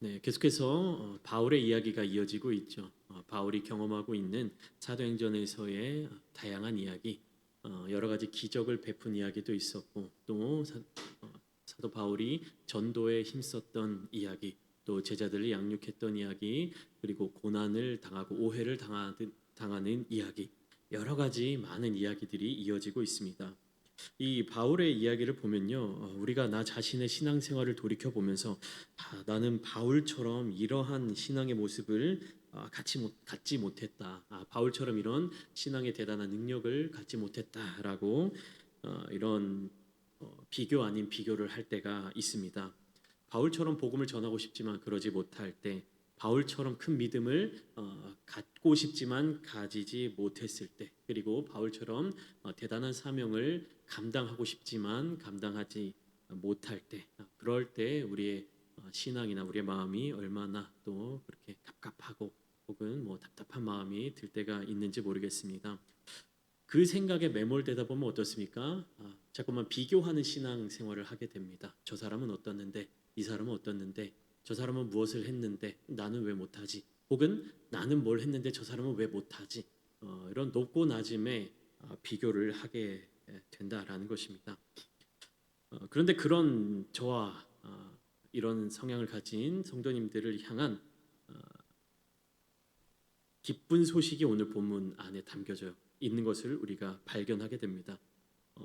네, 계속해서 바울의 이야기가 이어지고 있죠. 바울이 경험하고 있는 사도행전에서의 다양한 이야기, 여러 가지 기적을 베푼 이야기도 있었고, 또 사도 바울이 전도에 힘썼던 이야기, 또 제자들을 양육했던 이야기, 그리고 고난을 당하고 오해를 당하는 이야기, 여러 가지 많은 이야기들이 이어지고 있습니다. 이 바울의 이야기를 보면요, 우리가 나 자신의 신앙생활을 돌이켜 보면서 나는 바울처럼 이러한 신앙의 모습을 갖지 못했다. 바울처럼 이런 신앙의 대단한 능력을 갖지 못했다라고 이런 비교 아닌 비교를 할 때가 있습니다. 바울처럼 복음을 전하고 싶지만 그러지 못할 때, 바울처럼 큰 믿음을 갖고 싶지만 가지지 못했을 때, 그리고 바울처럼 대단한 사명을 감당하고 싶지만 감당하지 못할 때, 그럴 때 우리의 신앙이나 우리의 마음이 얼마나 또 그렇게 갑갑하고 혹은 뭐 답답한 마음이 들 때가 있는지 모르겠습니다. 그 생각에 매몰되다 보면 어떻습니까? 자꾸만 비교하는 신앙 생활을 하게 됩니다. 저 사람은 어떻는데, 이 사람은 어떻는데, 저 사람은 무엇을 했는데 나는 왜 못하지? 혹은 나는 뭘 했는데 저 사람은 왜 못하지? 이런 높고 낮음의 비교를 하게 된다라는 것입니다. 그런데 그런 저와 이런 성향을 가진 성도님들을 향한 기쁜 소식이 오늘 본문 안에 담겨져 있는 것을 우리가 발견하게 됩니다.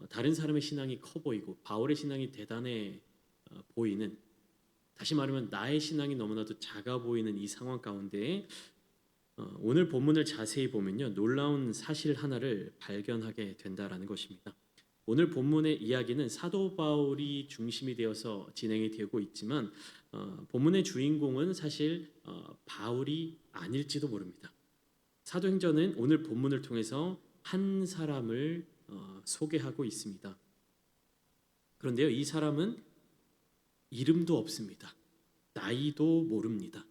다른 사람의 신앙이 커 보이고 바울의 신앙이 대단해 보이는, 다시 말하면 나의 신앙이 너무나도 작아 보이는 이 상황 가운데 오늘 본문을 자세히 보면요, 놀라운 사실 하나를 발견하게 된다라는 것입니다. 오늘 본문의 이야기는 사도 바울이 중심이 되어서 진행이 되고 있지만 본문의 주인공은 사실 바울이 아닐지도 모릅니다. 사도행전은 오늘 본문을 통해서 한 사람을 소개하고 있습니다. 그런데요, 이 사람은 이름도 없습니다. 나이도 모릅니다.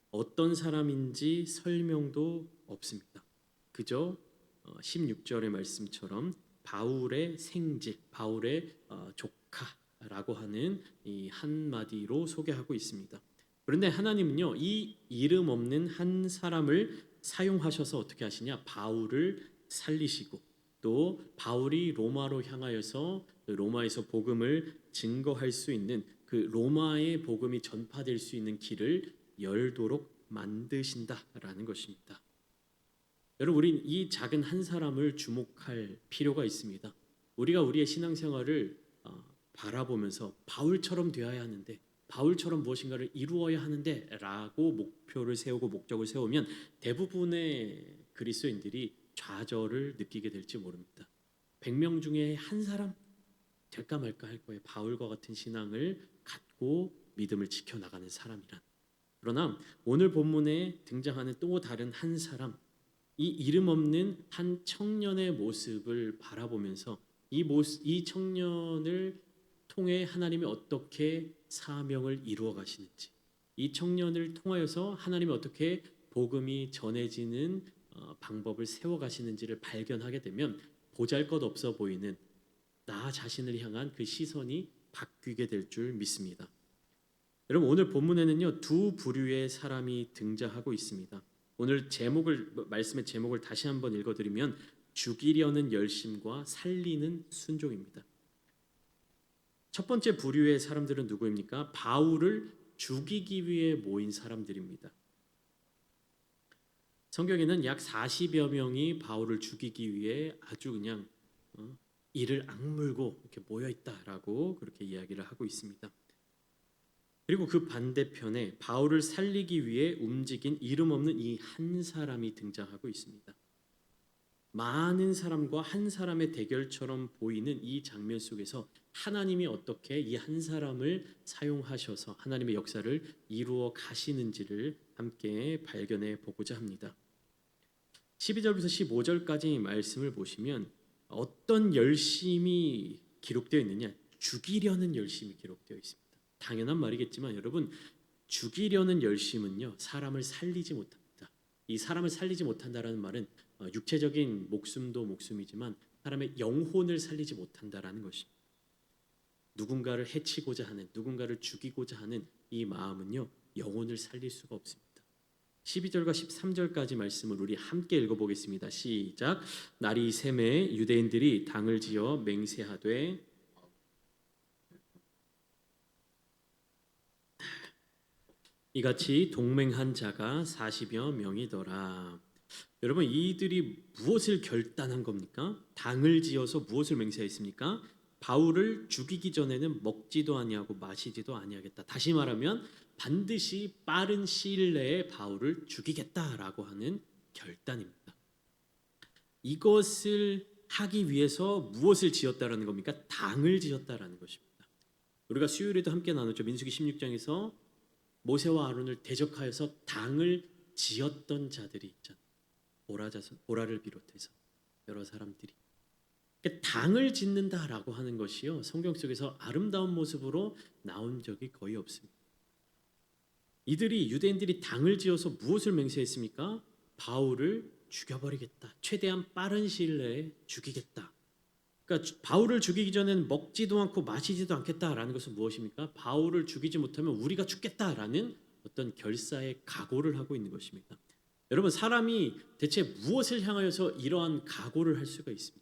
어떤 사람인지 설명도 없습니다. 그저 16절의 말씀처럼 바울의 생질, 바울의 조카라고 하는 이 한마디로 소개하고 있습니다. 그런데 하나님은요, 이 이름 없는 한 사람을 사용하셔서 어떻게 하시냐? 바울을 살리시고, 또 바울이 로마로 향하여서 로마에서 복음을 증거할 수 있는, 그 로마의 복음이 전파될 수 있는 길을 열도록 만드신다라는 것입니다. 여러분, 우린 이 작은 한 사람을 주목할 필요가 있습니다. 우리가 우리의 신앙생활을 바라보면서 바울처럼 되어야 하는데, 바울처럼 무엇인가를 이루어야 하는데 라고 목표를 세우고 목적을 세우면 대부분의 그리스도인들이 좌절을 느끼게 될지 모릅니다. 100명 중에 한 사람 될까 말까 할 거예요. 바울과 같은 신앙을 갖고 믿음을 지켜나가는 사람이란. 그러나 오늘 본문에 등장하는 또 다른 한 사람, 이 이름 없는 한 청년의 모습을 바라보면서 이 청년을 통해 하나님이 어떻게 사명을 이루어 가시는지, 이 청년을 통하여서 하나님이 어떻게 복음이 전해지는 방법을 세워 가시는지를 발견하게 되면 보잘것없어 보이는 나 자신을 향한 그 시선이 바뀌게 될 줄 믿습니다. 여러분, 오늘 본문에는요, 두 부류의 사람이 등장하고 있습니다. 오늘 말씀의 제목을 다시 한번 읽어드리면 죽이려는 열심과 살리는 순종입니다. 첫 번째 부류의 사람들은 누구입니까? 바울을 죽이기 위해 모인 사람들입니다. 성경에는 약 40여 명이 바울을 죽이기 위해 아주 그냥 이를 악물고 이렇게 모여 있다라고 그렇게 이야기를 하고 있습니다. 그리고 그 반대편에 바울을 살리기 위해 움직인 이름 없는 이 한 사람이 등장하고 있습니다. 많은 사람과 한 사람의 대결처럼 보이는 이 장면 속에서 하나님이 어떻게 이 한 사람을 사용하셔서 하나님의 역사를 이루어 가시는지를 함께 발견해 보고자 합니다. 12절부터 15절까지 말씀을 보시면 어떤 열심이 기록되어 있느냐? 죽이려는 열심이 기록되어 있습니다. 당연한 말이겠지만 여러분, 죽이려는 열심은요, 사람을 살리지 못합니다. 이 사람을 살리지 못한다라는 말은 육체적인 목숨도 목숨이지만 사람의 영혼을 살리지 못한다라는 것입니다. 누군가를 해치고자 하는, 누군가를 죽이고자 하는 이 마음은요, 영혼을 살릴 수가 없습니다. 12절과 13절까지 말씀을 우리 함께 읽어보겠습니다. 시작. 날이 새매 유대인들이 당을 지어 맹세하되 이같이 동맹한 자가 40여 명이더라. 여러분, 이들이 무엇을 결단한 겁니까? 당을 지어서 무엇을 맹세했습니까? 바울을 죽이기 전에는 먹지도 아니하고 마시지도 아니하겠다. 다시 말하면 반드시 빠른 시일 내에 바울을 죽이겠다라고 하는 결단입니다. 이것을 하기 위해서 무엇을 지었다라는 겁니까? 당을 지었다라는 것입니다. 우리가 수요일에도 함께 나눴죠. 민수기 16장에서 모세와 아론을 대적하여서 당을 지었던 자들이 있잖아요. 보라를 비롯해서 여러 사람들이. 그러니까 당을 짓는다라고 하는 것이요, 성경 속에서 아름다운 모습으로 나온 적이 거의 없습니다. 유대인들이 당을 지어서 무엇을 맹세했습니까? 바울을 죽여버리겠다. 최대한 빠른 시일 내에 죽이겠다. 그러니까 바울을 죽이기 전에는 먹지도 않고 마시지도 않겠다라는 것은 무엇입니까? 바울을 죽이지 못하면 우리가 죽겠다라는 어떤 결사의 각오를 하고 있는 것입니다. 여러분, 사람이 대체 무엇을 향하여서 이러한 각오를 할 수가 있습니까?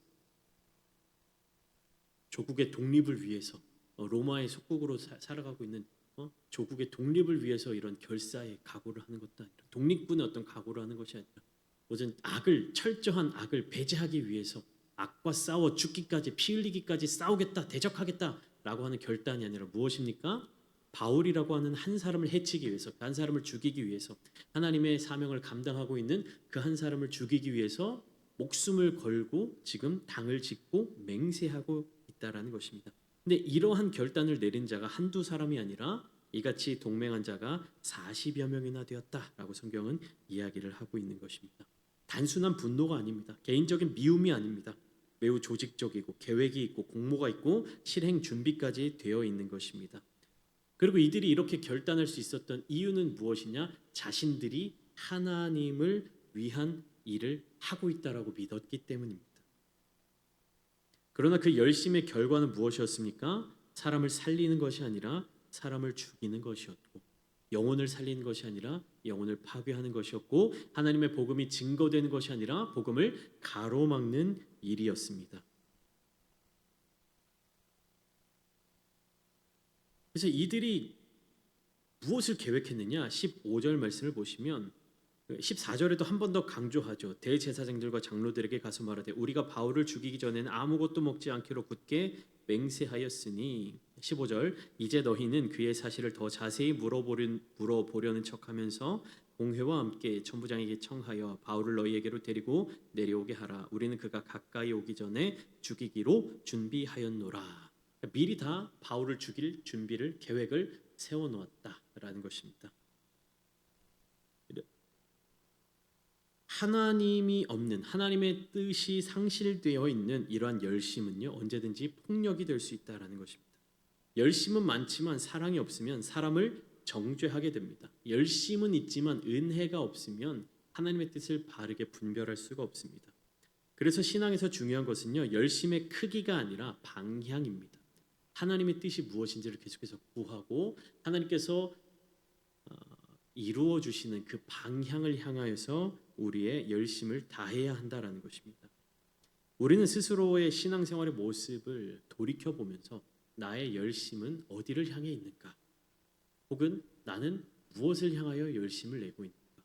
조국의 독립을 위해서, 로마의 속국으로 살아가고 있는 조국의 독립을 위해서 이런 결사의 각오를 하는 것도 아니라, 독립군의 어떤 각오를 하는 것이 아니라 오전 철저한 악을 배제하기 위해서 악과 싸워 죽기까지, 피 흘리기까지 싸우겠다, 대적하겠다라고 하는 결단이 아니라 무엇입니까? 바울이라고 하는 한 사람을 해치기 위해서, 한 사람을 죽이기 위해서, 하나님의 사명을 감당하고 있는 그 한 사람을 죽이기 위해서 목숨을 걸고 지금 당을 짓고 맹세하고 있다라는 것입니다. 근데 이러한 결단을 내린 자가 한두 사람이 아니라 이같이 동맹한 자가 40여 명이나 되었다라고 성경은 이야기를 하고 있는 것입니다. 단순한 분노가 아닙니다. 개인적인 미움이 아닙니다. 매우 조직적이고 계획이 있고 공모가 있고 실행 준비까지 되어 있는 것입니다. 그리고 이들이 이렇게 결단할 수 있었던 이유는 무엇이냐? 자신들이 하나님을 위한 일을 하고 있다라고 믿었기 때문입니다. 그러나 그 열심의 결과는 무엇이었습니까? 사람을 살리는 것이 아니라 사람을 죽이는 것이었고, 영혼을 살리는 것이 아니라 영혼을 파괴하는 것이었고, 하나님의 복음이 증거되는 것이 아니라 복음을 가로막는 일이었습니다. 그래서 이들이 무엇을 계획했느냐? 15절 말씀을 보시면 14절에도 한 번 더 강조하죠. 대제사장들과 장로들에게 가서 말하되 우리가 바울을 죽이기 전에는 아무것도 먹지 않기로 굳게 맹세하였으니, 15절, 이제 너희는 그의 사실을 더 자세히 물어보려는 척하면서 공회와 함께 천부장에게 청하여 바울을 너희에게로 데리고 내려오게 하라. 우리는 그가 가까이 오기 전에 죽이기로 준비하였노라. 미리 다 바울을 죽일 준비를, 계획을 세워놓았다라는 것입니다. 하나님이 없는, 하나님의 뜻이 상실되어 있는 이러한 열심은요, 언제든지 폭력이 될 수 있다라는 것입니다. 열심은 많지만 사랑이 없으면 사람을 정죄하게 됩니다. 열심은 있지만 은혜가 없으면 하나님의 뜻을 바르게 분별할 수가 없습니다. 그래서 신앙에서 중요한 것은요, 열심의 크기가 아니라 방향입니다. 하나님의 뜻이 무엇인지를 계속해서 구하고 하나님께서 이루어 주시는 그 방향을 향하여서 우리의 열심을 다해야 한다라는 것입니다. 우리는 스스로의 신앙생활의 모습을 돌이켜 보면서 나의 열심은 어디를 향해 있는가? 혹은 나는 무엇을 향하여 열심을 내고 있는가?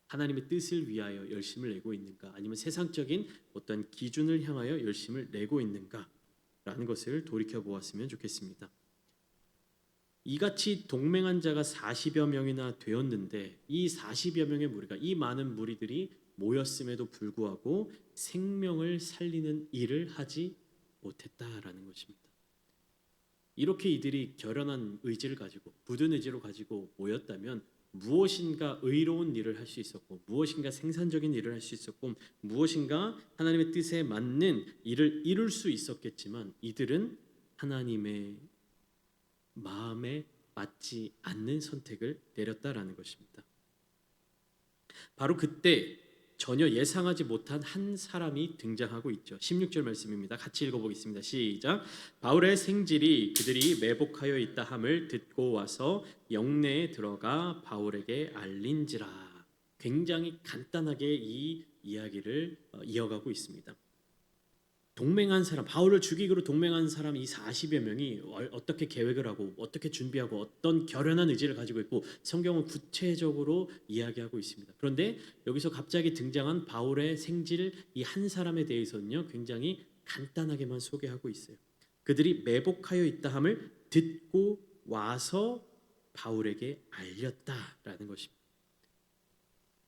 하나님의 뜻을 위하여 열심을 내고 있는가? 아니면 세상적인 어떤 기준을 향하여 열심을 내고 있는가? 라는 것을 돌이켜 보았으면 좋겠습니다. 이같이 동맹한 자가 40여 명이나 되었는데, 이 40여 명의 무리가, 이 많은 무리들이 모였음에도 불구하고 생명을 살리는 일을 하지 못했다라는 것입니다. 이렇게 이들이 결연한 의지를 가지고, 굳은 의지로 가지고 모였다면 무엇인가 의로운 일을 할 수 있었고, 무엇인가 생산적인 일을 할 수 있었고, 무엇인가 하나님의 뜻에 맞는 일을 이룰 수 있었겠지만, 이들은 하나님의 마음에 맞지 않는 선택을 내렸다라는 것입니다. 바로 그때 전혀 예상하지 못한 한 사람이 등장하고 있죠. 16절 말씀입니다. 같이 읽어보겠습니다. 시작. 바울의 생질이 그들이 매복하여 있다 함을 듣고 와서 영내에 들어가 바울에게 알린지라. 굉장히 간단하게 이 이야기를 이어가고 있습니다. 동맹한 사람, 바울을 죽이기로 동맹한 사람 이 40여 명이 어떻게 계획을 하고 어떻게 준비하고 어떤 결연한 의지를 가지고 있고 성경은 구체적으로 이야기하고 있습니다. 그런데 여기서 갑자기 등장한 바울의 생질 이 한 사람에 대해서는요 굉장히 간단하게만 소개하고 있어요. 그들이 매복하여 있다 함을 듣고 와서 바울에게 알렸다라는 것입니다.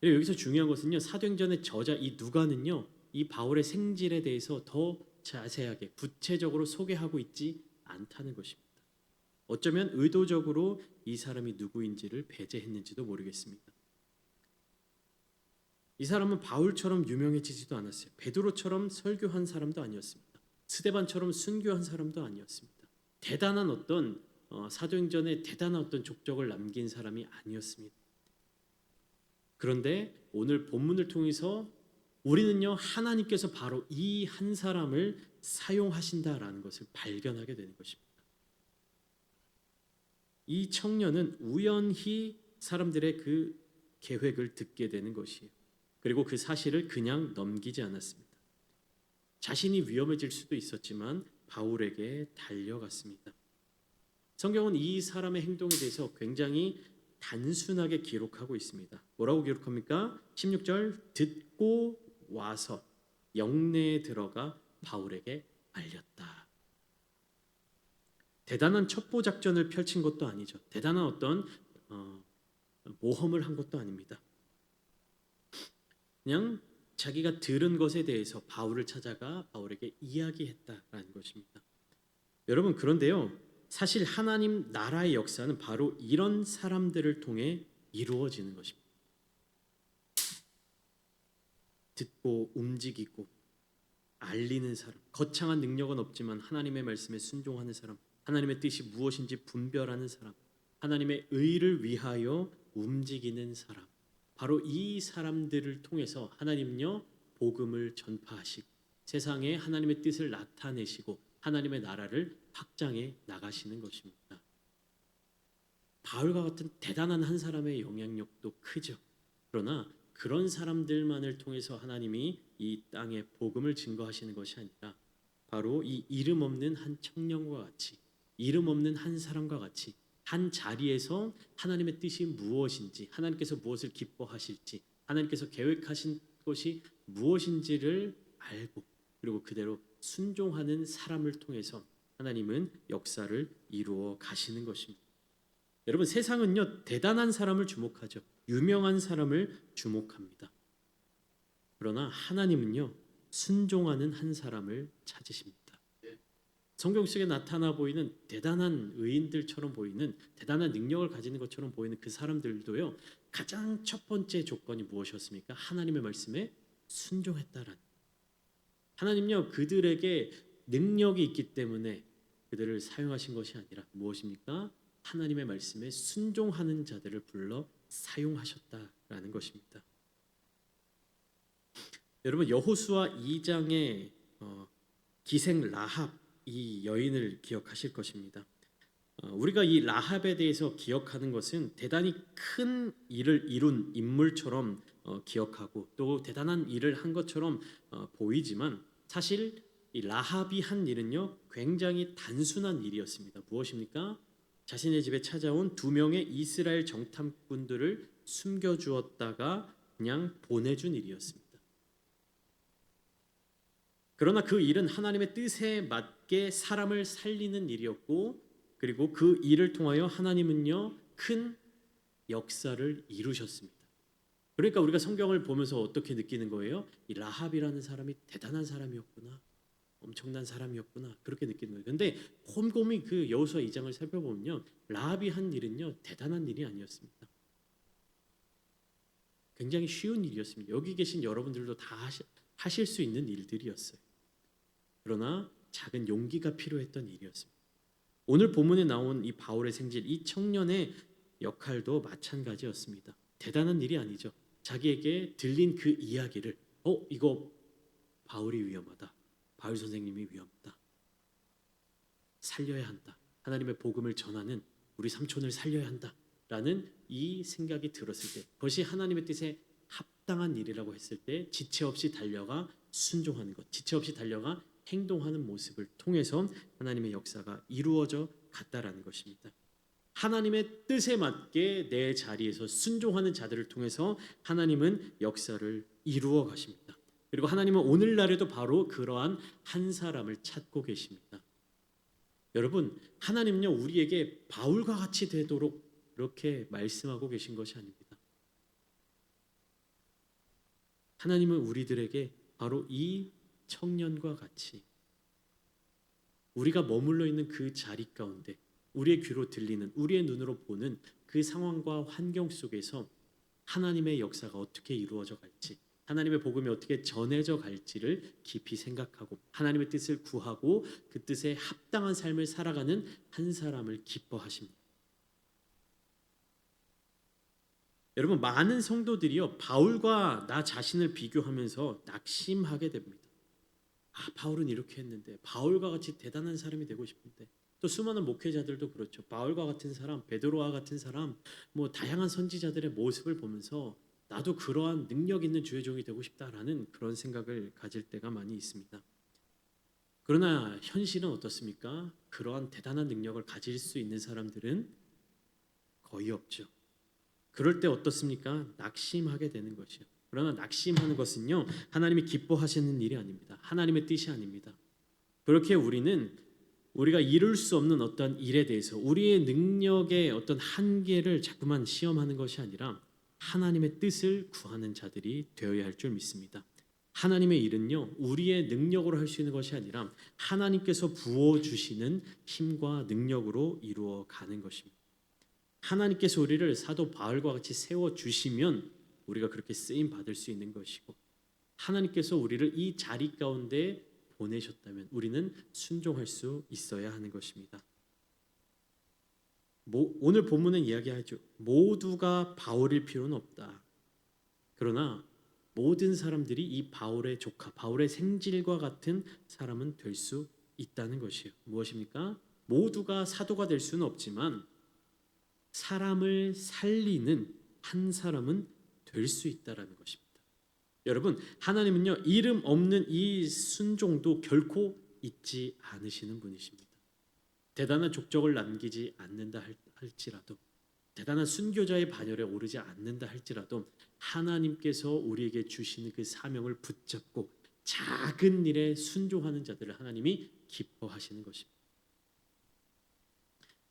여기서 중요한 것은요 사도행전의 저자 이 누가는요 이 바울의 생질에 대해서 더 자세하게 구체적으로 소개하고 있지 않다는 것입니다. 어쩌면 의도적으로 이 사람이 누구인지를 배제했는지도 모르겠습니다. 이 사람은 바울처럼 유명해지지도 않았어요. 베드로처럼 설교한 사람도 아니었습니다. 스데반처럼 순교한 사람도 아니었습니다. 대단한 어떤 사도행전에 대단한 어떤 족적을 남긴 사람이 아니었습니다. 그런데 오늘 본문을 통해서 우리는요 하나님께서 바로 이 한 사람을 사용하신다라는 것을 발견하게 되는 것입니다. 이 청년은 우연히 사람들의 그 계획을 듣게 되는 것이에요. 그리고 그 사실을 그냥 넘기지 않았습니다. 자신이 위험해질 수도 있었지만 바울에게 달려갔습니다. 성경은 이 사람의 행동에 대해서 굉장히 단순하게 기록하고 있습니다. 뭐라고 기록합니까? 16절 듣고 와서 영내에 들어가 바울에게 알렸다. 대단한 첩보 작전을 펼친 것도 아니죠. 대단한 어떤 모험을 한 것도 아닙니다. 그냥 자기가 들은 것에 대해서 바울을 찾아가 바울에게 이야기했다라는 것입니다. 여러분 그런데요. 사실 하나님 나라의 역사는 바로 이런 사람들을 통해 이루어지는 것입니다. 듣고 움직이고 알리는 사람, 거창한 능력은 없지만 하나님의 말씀에 순종하는 사람, 하나님의 뜻이 무엇인지 분별하는 사람, 하나님의 의를 위하여 움직이는 사람, 바로 이 사람들을 통해서 하나님은요 복음을 전파하시고 세상에 하나님의 뜻을 나타내시고 하나님의 나라를 확장해 나가시는 것입니다. 바울과 같은 대단한 한 사람의 영향력도 크죠. 그러나 그런 사람들만을 통해서 하나님이 이 땅에 복음을 증거하시는 것이 아니라 바로 이 이름 없는 한 청년과 같이 이름 없는 한 사람과 같이 한 자리에서 하나님의 뜻이 무엇인지 하나님께서 무엇을 기뻐하실지 하나님께서 계획하신 것이 무엇인지를 알고 그리고 그대로 순종하는 사람을 통해서 하나님은 역사를 이루어 가시는 것입니다. 여러분 세상은요 대단한 사람을 주목하죠. 유명한 사람을 주목합니다. 그러나 하나님은요 순종하는 한 사람을 찾으십니다. 성경 속에 나타나 보이는 대단한 의인들처럼 보이는 대단한 능력을 가지는 것처럼 보이는 그 사람들도요 가장 첫 번째 조건이 무엇이었습니까? 하나님의 말씀에 순종했다라는. 하나님요 그들에게 능력이 있기 때문에 그들을 사용하신 것이 아니라 무엇입니까? 하나님의 말씀에 순종하는 자들을 불러 사용하셨다라는 것입니다. 여러분 여호수아 2장의 기생 라합 이 여인을 기억하실 것입니다. 우리가 이 라합에 대해서 기억하는 것은 대단히 큰 일을 이룬 인물처럼 기억하고 또 대단한 일을 한 것처럼 보이지만 사실 이 라합이 한 일은요 굉장히 단순한 일이었습니다. 무엇입니까? 자신의 집에 찾아온 2명의 이스라엘 정탐꾼들을 숨겨주었다가 그냥 보내준 일이었습니다. 그러나 그 일은 하나님의 뜻에 맞게 사람을 살리는 일이었고 그리고 그 일을 통하여 하나님은요 큰 역사를 이루셨습니다. 그러니까 우리가 성경을 보면서 어떻게 느끼는 거예요? 이 라합이라는 사람이 대단한 사람이었구나. 엄청난 사람이었구나. 그렇게 느끼는 거예요. 그런데 곰곰이 그 여호수아 2장을 살펴보면요. 라합이 한 일은요. 대단한 일이 아니었습니다. 굉장히 쉬운 일이었습니다. 여기 계신 여러분들도 다 하실 수 있는 일들이었어요. 그러나 작은 용기가 필요했던 일이었습니다. 오늘 본문에 나온 이 바울의 생질, 이 청년의 역할도 마찬가지였습니다. 대단한 일이 아니죠. 자기에게 들린 그 이야기를 이거 바울이 위험하다. 바울 선생님이 위험하다. 살려야 한다. 하나님의 복음을 전하는 우리 삼촌을 살려야 한다라는 이 생각이 들었을 때, 그것이 하나님의 뜻에 합당한 일이라고 했을 때 지체 없이 달려가 순종하는 것, 지체 없이 달려가 행동하는 모습을 통해서 하나님의 역사가 이루어져 갔다라는 것입니다. 하나님의 뜻에 맞게 내 자리에서 순종하는 자들을 통해서 하나님은 역사를 이루어 가십니다. 그리고 하나님은 오늘날에도 바로 그러한 한 사람을 찾고 계십니다. 여러분, 하나님은요 우리에게 바울과 같이 되도록 이렇게 말씀하고 계신 것이 아닙니다. 하나님은 우리들에게 바로 이 청년과 같이 우리가 머물러 있는 그 자리 가운데 우리의 귀로 들리는, 우리의 눈으로 보는 그 상황과 환경 속에서 하나님의 역사가 어떻게 이루어져 갈지, 하나님의 복음이 어떻게 전해져 갈지를 깊이 생각하고 하나님의 뜻을 구하고 그 뜻에 합당한 삶을 살아가는 한 사람을 기뻐하십니다. 여러분, 많은 성도들이요 바울과 나 자신을 비교하면서 낙심하게 됩니다. 바울은 이렇게 했는데, 바울과 같이 대단한 사람이 되고 싶은데, 또 수많은 목회자들도 그렇죠. 바울과 같은 사람, 베드로와 같은 사람, 다양한 선지자들의 모습을 보면서 나도 그러한 능력 있는 주의 종이 되고 싶다라는 그런 생각을 가질 때가 많이 있습니다. 그러나 현실은 어떻습니까? 그러한 대단한 능력을 가질 수 있는 사람들은 거의 없죠. 그럴 때 어떻습니까? 낙심하게 되는 것이요. 그러나 낙심하는 것은요 하나님이 기뻐하시는 일이 아닙니다. 하나님의 뜻이 아닙니다. 그렇게 우리가 이룰 수 없는 어떤 일에 대해서 우리의 능력의 어떤 한계를 자꾸만 시험하는 것이 아니라 하나님의 뜻을 구하는 자들이 되어야 할 줄 믿습니다. 하나님의 일은요 우리의 능력으로 할 수 있는 것이 아니라 하나님께서 부어주시는 힘과 능력으로 이루어 가는 것입니다. 하나님께서 우리를 사도 바울과 같이 세워주시면 우리가 그렇게 쓰임 받을 수 있는 것이고, 하나님께서 우리를 이 자리 가운데 보내셨다면 우리는 순종할 수 있어야 하는 것입니다. 오늘 본문은 이야기하죠. 모두가 바울일 필요는 없다. 그러나 모든 사람들이 이 바울의 조카, 바울의 생질과 같은 사람은 될 수 있다는 것이에요. 무엇입니까? 모두가 사도가 될 수는 없지만 사람을 살리는 한 사람은 될 수 있다라는 것입니다. 여러분, 하나님은요 이름 없는 이 순종도 결코 잊지 않으시는 분이십니다. 대단한 족적을 남기지 않는다 할지라도, 대단한 순교자의 반열에 오르지 않는다 할지라도 하나님께서 우리에게 주시는 그 사명을 붙잡고 작은 일에 순종하는 자들을 하나님이 기뻐하시는 것입니다.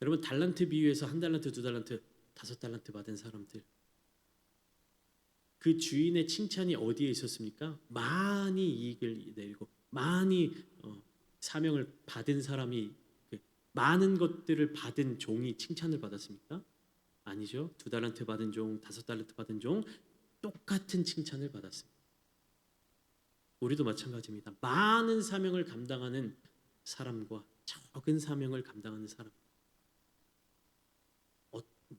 여러분, 달란트 비유에서 1달란트, 2달란트, 5달란트 받은 사람들, 그 주인의 칭찬이 어디에 있었습니까? 많이 이익을 내고 많이 사명을 받은 사람이, 많은 것들을 받은 종이 칭찬을 받았습니까? 아니죠. 2달란트 받은 종, 5달란트 받은 종 똑같은 칭찬을 받았습니다. 우리도 마찬가지입니다. 많은 사명을 감당하는 사람과 적은 사명을 감당하는 사람,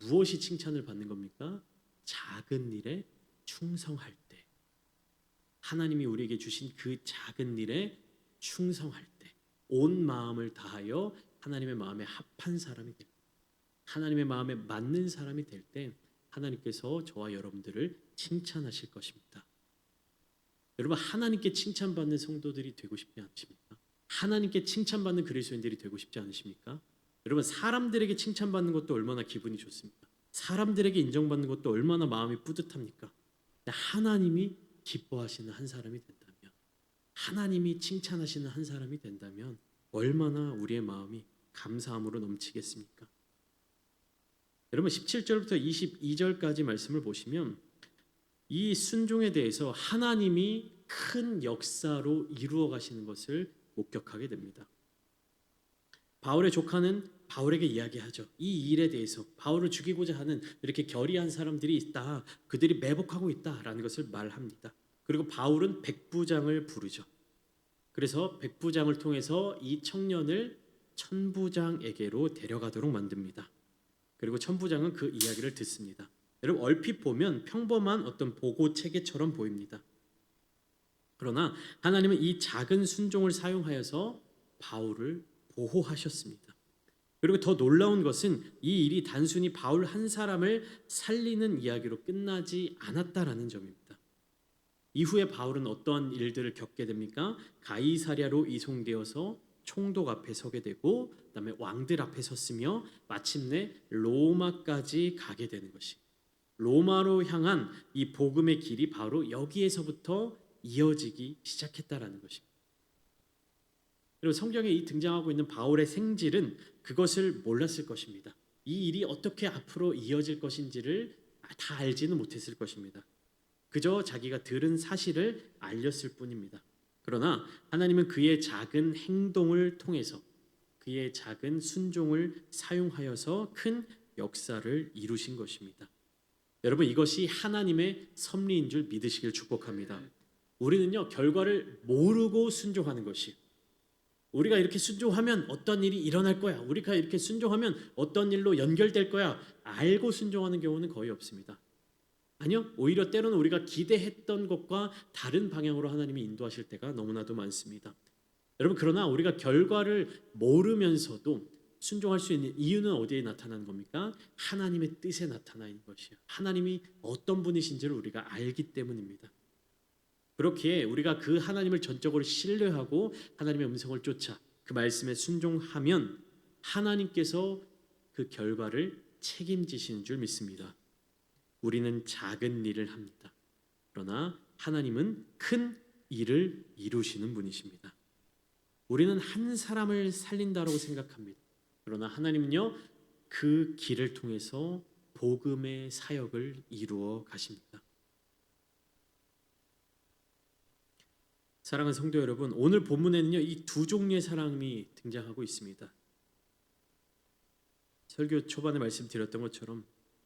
무엇이 칭찬을 받는 겁니까? 작은 일에 충성할 때, 하나님이 우리에게 주신 그 작은 일에 충성할 때, 온 마음을 다하여 하나님의 마음에 합한 사람이 될 때, 하나님의 마음에 맞는 사람이 될 때 하나님께서 저와 여러분들을 칭찬하실 것입니다. 여러분, 하나님께 칭찬받는 성도들이 되고 싶지 않으십니까? 하나님께 칭찬받는 그리스도인들이 되고 싶지 않으십니까? 여러분, 사람들에게 칭찬받는 것도 얼마나 기분이 좋습니까? 사람들에게 인정받는 것도 얼마나 마음이 뿌듯합니까? 하나님이 기뻐하시는 한 사람이 된다면, 하나님이 칭찬하시는 한 사람이 된다면 얼마나 우리의 마음이 감사함으로 넘치겠습니까? 여러분, 17절부터 22절까지 말씀을 보시면 이 순종에 대해서 하나님이 큰 역사로 이루어 가시는 것을 목격하게 됩니다. 바울의 조카는 바울에게 이야기하죠. 이 일에 대해서 바울을 죽이고자 하는 이렇게 결의한 사람들이 있다, 그들이 매복하고 있다라는 것을 말합니다. 그리고 바울은 백부장을 부르죠. 그래서 백부장을 통해서 이 청년을 천부장에게로 데려가도록 만듭니다. 그리고 천부장은 그 이야기를 듣습니다. 여러분 얼핏 보면 평범한 어떤 보고 체계처럼 보입니다. 그러나 하나님은 이 작은 순종을 사용하여서 바울을 보호하셨습니다. 그리고 더 놀라운 것은 이 일이 단순히 바울 한 사람을 살리는 이야기로 끝나지 않았다라는 점입니다. 이후에 바울은 어떠한 일들을 겪게 됩니까? 가이사랴로 이송되어서 총독 앞에 서게 되고 그다음에 왕들 앞에 섰으며 마침내 로마까지 가게 되는 것이 로마로 향한 이 복음의 길이 바로 여기에서부터 이어지기 시작했다라는 것입니다. 그리고 성경에 이 등장하고 있는 바울의 생질은 그것을 몰랐을 것입니다. 이 일이 어떻게 앞으로 이어질 것인지를 다 알지는 못했을 것입니다. 그저 자기가 들은 사실을 알렸을 뿐입니다. 그러나 하나님은 그의 작은 행동을 통해서 그의 작은 순종을 사용하여서 큰 역사를 이루신 것입니다. 여러분 이것이 하나님의 섭리인 줄 믿으시길 축복합니다. 우리는요 결과를 모르고 순종하는 것이 우리가 이렇게 순종하면 어떤 일이 일어날 거야. 우리가 이렇게 순종하면 어떤 일로 연결될 거야. 알고 순종하는 경우는 거의 없습니다. 아니요. 오히려 때로는 우리가 기대했던 것과 다른 방향으로 하나님이 인도하실 때가 너무나도 많습니다. 여러분 그러나 우리가 결과를 모르면서도 순종할 수 있는 이유는 어디에 나타나는 겁니까? 하나님의 뜻에 나타나 있는 것이에요. 하나님이 어떤 분이신지를 우리가 알기 때문입니다. 그렇기에 우리가 그 하나님을 전적으로 신뢰하고 하나님의 음성을 쫓아 그 말씀에 순종하면 하나님께서 그 결과를 책임지시는 줄 믿습니다. 우리는 작은 일을 합니다. 그러나 하나님은 큰 일을 이루시는 분이십니다. 우리는 한 사람을 살린다라고 생각합니다. 그러나 하나님은요 그 길을 통해서 복음의 사역을 이루어 가십니다. 사랑하는 성도 여러분, 오늘 본문에는요 이 두 종류의 사람이 등장하고 있습니다. 설교 초반에 말씀드렸던 것처럼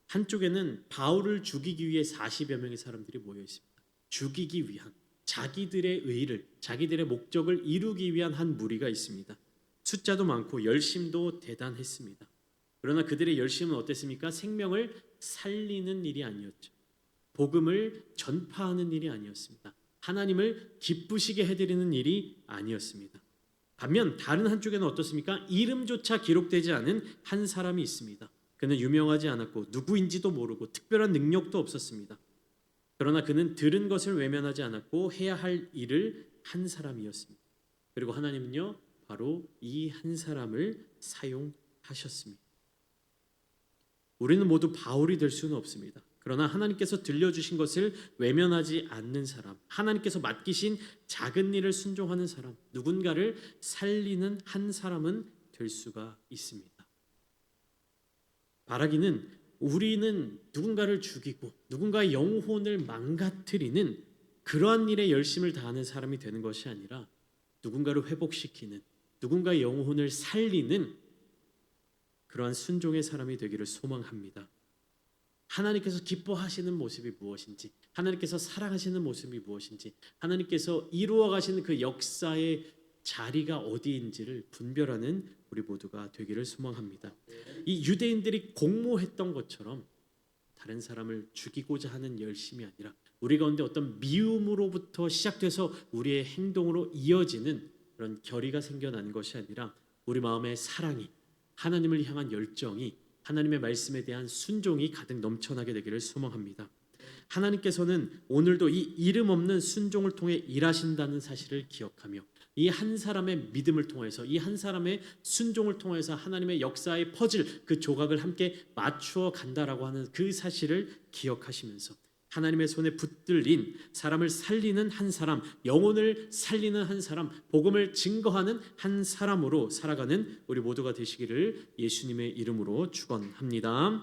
한쪽에는 바울을 죽이기 위해 40여 명의 사람들이 모여 있습니다. 죽이기 위한 자기들의 의를, 자기들의 목적을 이루기 위한 한 무리가 있습니다. 숫자도 많고 열심도 대단했습니다. 그러나 그들의 열심은 어땠습니까? 생명을 살리는 일이 아니었죠. 복음을 전파하는 일이 아니었습니다. 하나님을 기쁘시게 해드리는 일이 아니었습니다. 반면 다른 한쪽에는 어떻습니까? 이름조차 기록되지 않은 한 사람이 있습니다. 그는 유명하지 않았고 누구인지도 모르고 특별한 능력도 없었습니다. 그러나 그는 들은 것을 외면하지 않았고 해야 할 일을 한 사람이었습니다. 그리고 하나님은요 바로 이 한 사람을 사용하셨습니다. 우리는 모두 바울이 될 수는 없습니다. 그러나 하나님께서 들려주신 것을 외면하지 않는 사람, 하나님께서 맡기신 작은 일을 순종하는 사람, 누군가를 살리는 한 사람은 될 수가 있습니다. 바라기는 우리는 누군가를 죽이고 누군가의 영혼을 망가뜨리는 그러한 일에 열심을 다하는 사람이 되는 것이 아니라 누군가를 회복시키는, 누군가의 영혼을 살리는 그러한 순종의 사람이 되기를 소망합니다. 하나님께서 기뻐하시는 모습이 무엇인지, 하나님께서 사랑하시는 모습이 무엇인지, 하나님께서 이루어 가시는 그 역사의 자리가 어디인지를 분별하는 우리 모두가 되기를 소망합니다. 이 유대인들이 공모했던 것처럼 다른 사람을 죽이고자 하는 열심이 아니라 우리 가운데 어떤 미움으로부터 시작돼서 우리의 행동으로 이어지는 그런 결의가 생겨나는 것이 아니라 우리 마음의 사랑이, 하나님을 향한 열정이, 하나님의 말씀에 대한 순종이 가득 넘쳐나게 되기를 소망합니다. 하나님께서는 오늘도 이 이름 없는 순종을 통해 일하신다는 사실을 기억하며 이 한 사람의 믿음을 통해서, 이 한 사람의 순종을 통해서 하나님의 역사의 퍼즐, 그 조각을 함께 맞추어 간다라고 하는 그 사실을 기억하시면서 하나님의 손에 붙들린 사람을 살리는 한 사람, 영혼을 살리는 한 사람, 복음을 증거하는 한 사람으로 살아가는 우리 모두가 되시기를 예수님의 이름으로 축원합니다.